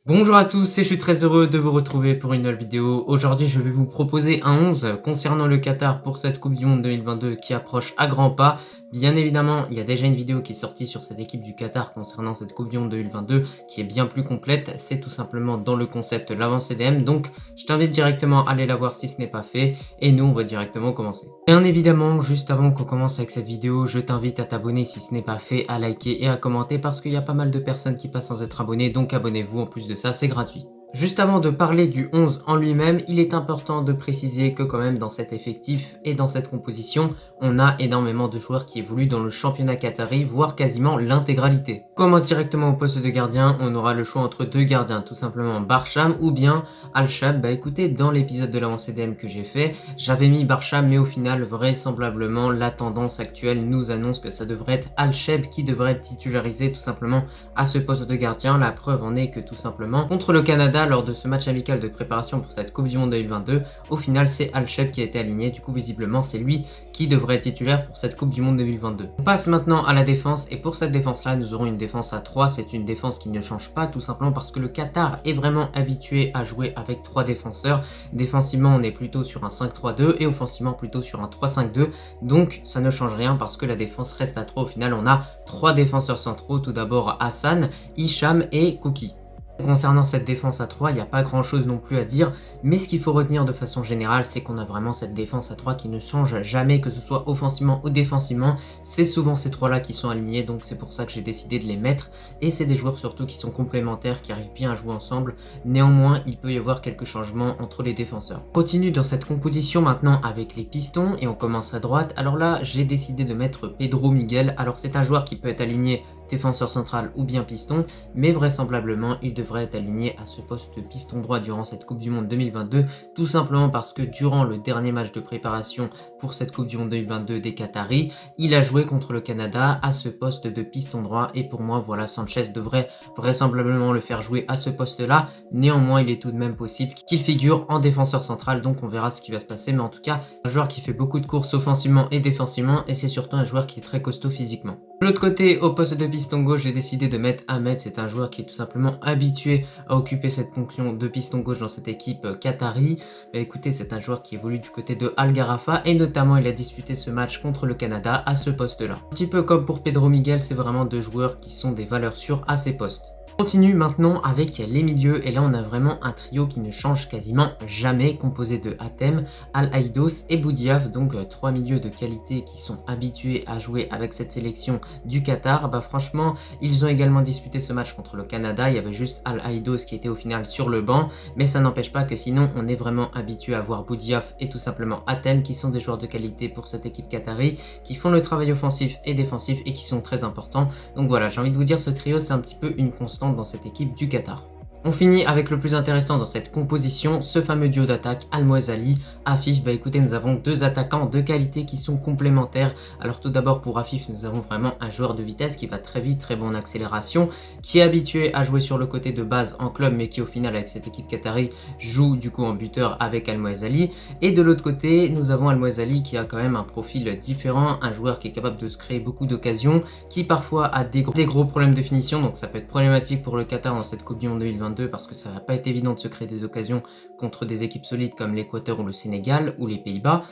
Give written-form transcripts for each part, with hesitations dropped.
Bonjour à tous et je suis très heureux de vous retrouver pour une nouvelle vidéo. Aujourd'hui, je vais vous proposer un 11 concernant le Qatar pour cette Coupe du Monde 2022 qui approche à grands pas. Bien évidemment, il y a déjà une vidéo qui est sortie sur cette équipe du Qatar concernant cette Coupe du Monde 2022 qui est bien plus complète. C'est tout simplement dans le concept l'avant CDM. Donc, je t'invite directement à aller la voir si ce n'est pas fait. Et nous, on va directement commencer. Bien évidemment, juste avant qu'on commence avec cette vidéo, je t'invite à t'abonner si ce n'est pas fait, à liker et à commenter parce qu'il y a pas mal de personnes qui passent sans être abonnées. Donc, abonnez-vous. En plus de ça, c'est gratuit. Juste avant de parler du 11 en lui-même, il est important de préciser que quand même dans cet effectif et dans cette composition, on a énormément de joueurs qui évoluent dans le championnat qatari, voire quasiment l'intégralité. On commence directement au poste de gardien, on aura le choix entre deux gardiens, tout simplement Barcham ou bien Al-Shab. Bah écoutez, dans l'épisode de l'avant CDM que j'ai fait, j'avais mis Barcham, mais au final, vraisemblablement, la tendance actuelle nous annonce que ça devrait être Al-Shab qui devrait être titularisé tout simplement à ce poste de gardien. La preuve en est que tout simplement, contre le Canada, lors de ce match amical de préparation pour cette Coupe du Monde 2022, au final c'est Al-Shab qui a été aligné, du coup visiblement c'est lui qui devrait être titulaire pour cette Coupe du Monde 2022. On passe maintenant à la défense et pour cette défense là nous aurons une défense à 3, c'est une défense qui ne change pas tout simplement parce que le Qatar est vraiment habitué à jouer avec 3 défenseurs. Défensivement on est plutôt sur un 5-3-2 et offensivement plutôt sur un 3-5-2, donc ça ne change rien parce que la défense reste à 3. Au final on a 3 défenseurs centraux, tout d'abord Hassan, Hicham et Kouki. Concernant cette défense à 3, il n'y a pas grand chose non plus à dire, mais ce qu'il faut retenir de façon générale, c'est qu'on a vraiment cette défense à 3 qui ne change jamais, que ce soit offensivement ou défensivement. C'est souvent ces 3 là qui sont alignés, donc c'est pour ça que j'ai décidé de les mettre, et c'est des joueurs surtout qui sont complémentaires, qui arrivent bien à jouer ensemble. Néanmoins, il peut y avoir quelques changements entre les défenseurs. On continue dans cette composition maintenant avec les pistons, et on commence à droite. Alors là, j'ai décidé de mettre Pedro Miguel. Alors c'est un joueur qui peut être aligné défenseur central ou bien piston, mais vraisemblablement il devrait être aligné à ce poste de piston droit durant cette Coupe du Monde 2022, tout simplement parce que durant le dernier match de préparation pour cette Coupe du Monde 2022 des Qataris, il a joué contre le Canada à ce poste de piston droit, et pour moi voilà, Sanchez devrait vraisemblablement le faire jouer à ce poste là. Néanmoins il est tout de même possible qu'il figure en défenseur central, donc on verra ce qui va se passer, mais en tout cas un joueur qui fait beaucoup de courses offensivement et défensivement, et c'est surtout un joueur qui est très costaud physiquement. De l'autre côté, au poste de piston gauche, j'ai décidé de mettre Ahmed. C'est un joueur qui est tout simplement habitué à occuper cette fonction de piston gauche dans cette équipe qatari. Bah, écoutez, c'est un joueur qui évolue du côté de Al Gharafa et notamment il a disputé ce match contre le Canada à ce poste-là. Un petit peu comme pour Pedro Miguel, c'est vraiment deux joueurs qui sont des valeurs sûres à ces postes. On continue maintenant avec les milieux, et là on a vraiment un trio qui ne change quasiment jamais, composé de Hatem, Al-Aïdos et Boudiaf, donc 3 milieux de qualité qui sont habitués à jouer avec cette sélection du Qatar. Bah franchement, ils ont également disputé ce match contre le Canada, il y avait juste Al-Aïdos qui était au final sur le banc, mais ça n'empêche pas que sinon on est vraiment habitué à voir Boudiaf et tout simplement Hatem qui sont des joueurs de qualité pour cette équipe qatari, qui font le travail offensif et défensif et qui sont très importants. Donc voilà, j'ai envie de vous dire, ce trio c'est un petit peu une constante dans cette équipe du Qatar. On finit avec le plus intéressant dans cette composition, ce fameux duo d'attaque Al-Mouazzali, Afif. Bah écoutez, nous avons deux attaquants de qualité qui sont complémentaires. Alors tout d'abord pour Afif, nous avons vraiment un joueur de vitesse qui va très vite, très bon en accélération, qui est habitué à jouer sur le côté de base en club, mais qui au final avec cette équipe qatari joue du coup en buteur avec Al-Mouazzali. Et de l'autre côté, nous avons Al-Mouazzali qui a quand même un profil différent, un joueur qui est capable de se créer beaucoup d'occasions, qui parfois a des gros problèmes de finition, donc ça peut être problématique pour le Qatar dans cette Coupe du Monde 2022 parce que ça va pas être évident de se créer des occasions contre des équipes solides comme l'Équateur ou le Sénégal ou les Pays-Bas.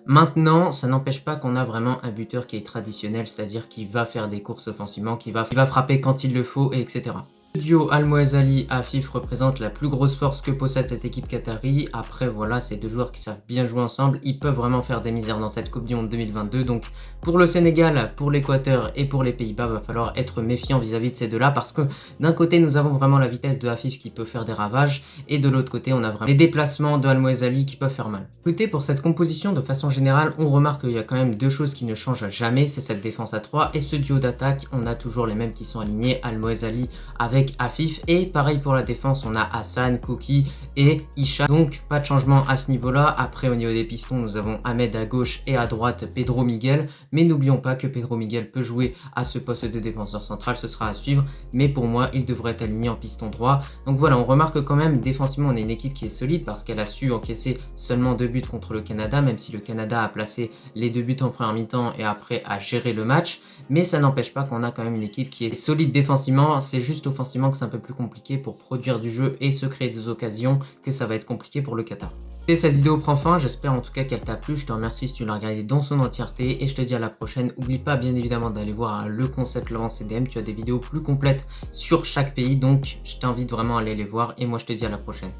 Maintenant, ça n'empêche pas qu'on a vraiment un buteur qui est traditionnel, c'est-à-dire qui va faire des courses offensivement, qui va frapper quand il le faut, et etc. Le duo Al-Mouazzali-Afif représente la plus grosse force que possède cette équipe qatari. Après voilà, c'est deux joueurs qui savent bien jouer ensemble, ils peuvent vraiment faire des misères dans cette Coupe du Monde 2022. Donc pour le Sénégal, pour l'Équateur et pour les Pays-Bas, va falloir être méfiant vis-à-vis de ces deux-là, parce que d'un côté nous avons vraiment la vitesse de Afif qui peut faire des ravages, et de l'autre côté on a vraiment les déplacements de Al-Mouazzali qui peuvent faire mal. Écoutez, pour cette composition de façon générale, on remarque qu'il y a quand même deux choses qui ne changent jamais, c'est cette défense à 3 et ce duo d'attaque. On a toujours les mêmes qui sont alignés, Al-Mouazzali avec Afif, et pareil pour la défense, on a Hassan, Kouki et Hicham, donc pas de changement à ce niveau là. Après au niveau des pistons, nous avons Ahmed à gauche et à droite Pedro Miguel, mais n'oublions pas que Pedro Miguel peut jouer à ce poste de défenseur central, ce sera à suivre, mais pour moi il devrait être aligné en piston droit. Donc voilà, on remarque quand même défensivement on est une équipe qui est solide parce qu'elle a su encaisser seulement 2 buts contre le Canada, même si le Canada a placé les 2 buts en première mi-temps et après a géré le match, mais ça n'empêche pas qu'on a quand même une équipe qui est solide défensivement. C'est juste offensivement forcément que c'est un peu plus compliqué pour produire du jeu et se créer des occasions, que ça va être compliqué pour le Qatar. Et cette vidéo prend fin, j'espère en tout cas qu'elle t'a plu, je te remercie si tu l'as regardée dans son entièreté et je te dis à la prochaine. Oublie pas bien évidemment d'aller voir le concept Laurent CDM, tu as des vidéos plus complètes sur chaque pays, donc je t'invite vraiment à aller les voir et moi je te dis à la prochaine.